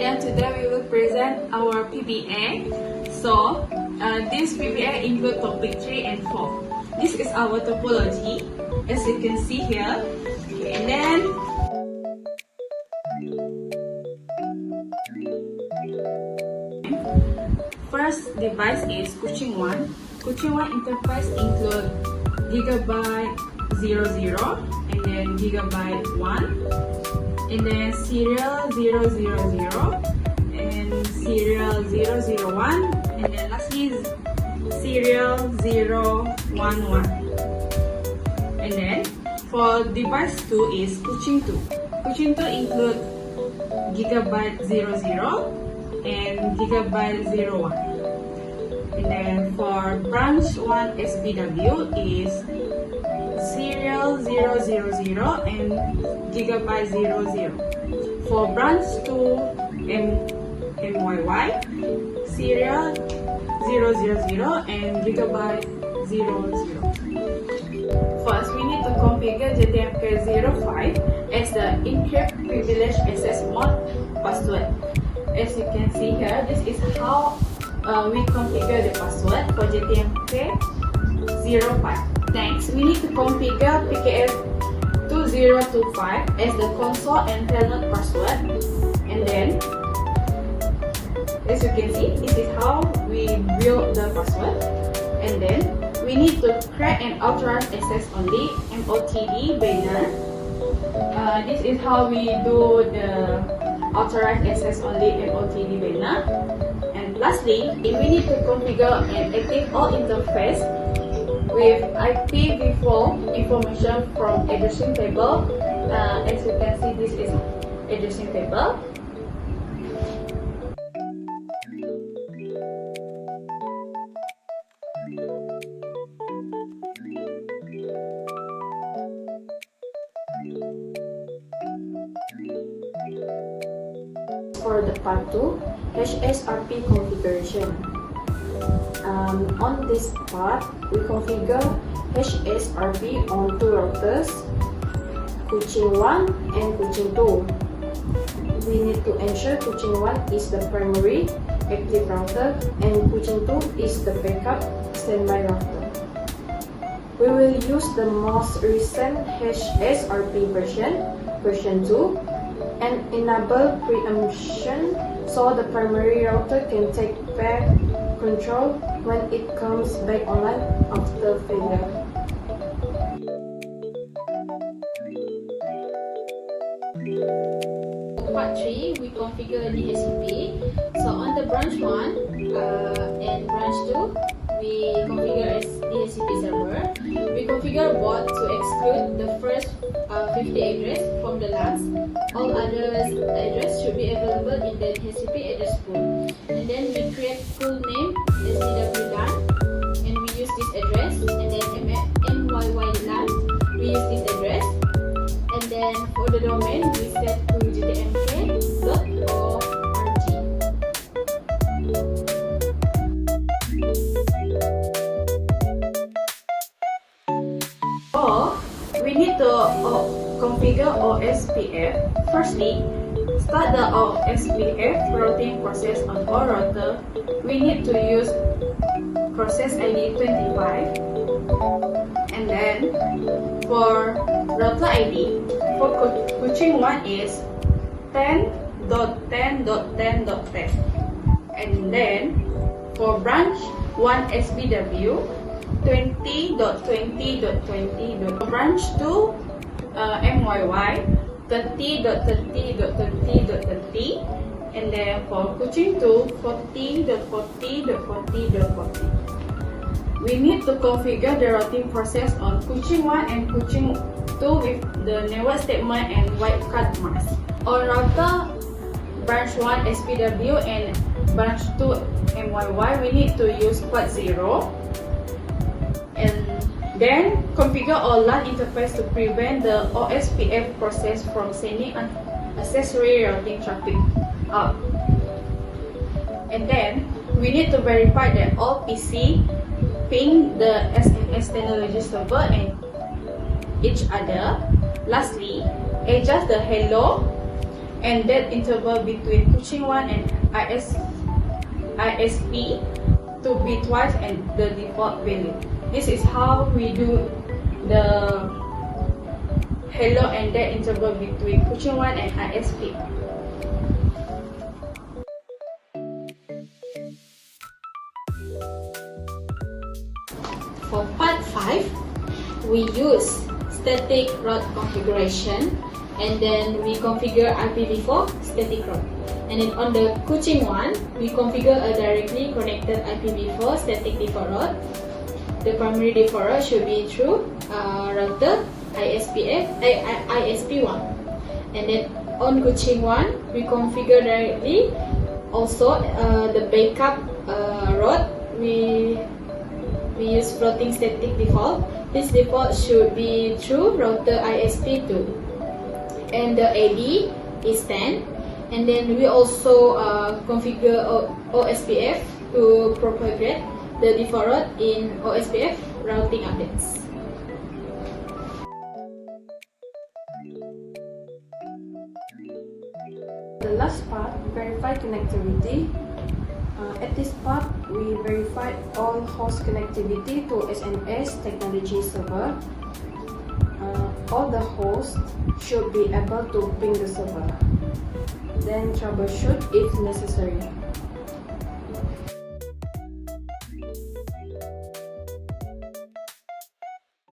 then today we will present our PBA. So, this PBA include topic 3 and 4. This is our topology, as you can see here. Okay, and then first device is Kuching 1. Kuching 1 interface include gigabyte 00 and then gigabyte 1 and then serial 000 and serial 001 and then lastly serial 011. And then for device 2 is Kuching 2. Kuching 2 include gigabyte 00 and gigabyte 01. And then for branch 1 SBW is serial 000 and gigabyte 00. For branch 2 MYY, serial 000 and gigabyte 00. First, we need to configure JTMK05 as the encrypt privilege access mode password. As you can see here, this is how we configure the password for JTMK05. Next, we need to configure PKF2025 as the console and telnet password. And then, as you can see, this is how we build the password. And then, we need to create an authorized access only MOTD banner. This is how we do the authorized access only MOTD banner. And lastly, we need to configure an active all interface with IPv4 information from addressing table. As you can see, this is addressing table. For the part 2, HSRP configuration. On this part, we configure HSRP on two routers, Kuching 1 and Kuching 2. We need to ensure Kuching 1 is the primary active router and Kuching 2 is the backup standby router. We will use the most recent HSRP version 2, and enable preemption so the primary router can take back control when it comes back online after failure. Part 3, we configure DHCP. So on the branch 1 and branch 2, we configure as DHCP server. We configure bot to exclude the first 50 address from the last. All other address should be available in the DHCP address pool. And then we create pool name SDW LAN, and we use this address. And then MYY LAN, we use this address. And then for the domain, we set to jtmk.org. We need to configure OSPF. Firstly, start the OSPF routing process on all router. We need to use process ID 25. And then for router ID, for Kuching 1 is 10.10.10.10. And then for branch 1 SBW, 20.20.20. Branch 2 MYY 30.30.30.30. And then for Kuching 2 40.40.40.40. We need to configure the routing process on Kuching 1 and Kuching 2 with the network statement and wildcard mask. On router branch 1 SPW and branch 2 MYY, we need to use port 0. And then configure all LAN interface to prevent the OSPF process from sending unnecessary routing traffic out. And then we need to verify that all PC ping the SMS technology server and each other. Lastly, adjust the hello and that interval between kuching 1 and ISP to be twice and the default value. This is how we do the hello and dead interval between kuching 1 and ISP. For part 5, we use static route configuration, and then we configure IPv4 static route. And then on the kuching 1, we configure a directly connected IPv4 static default route. The primary default route should be through router ISP1. And then on kuching 1, we configure directly also the backup route. We use floating static default. This default should be through router ISP2. And the AD is 10. And then we also configure OSPF to propagate the default route in OSPF routing updates. The last part, verify connectivity. At this part, we verified all host connectivity to SNS technology server. All the hosts should be able to ping the server. Then troubleshoot if necessary.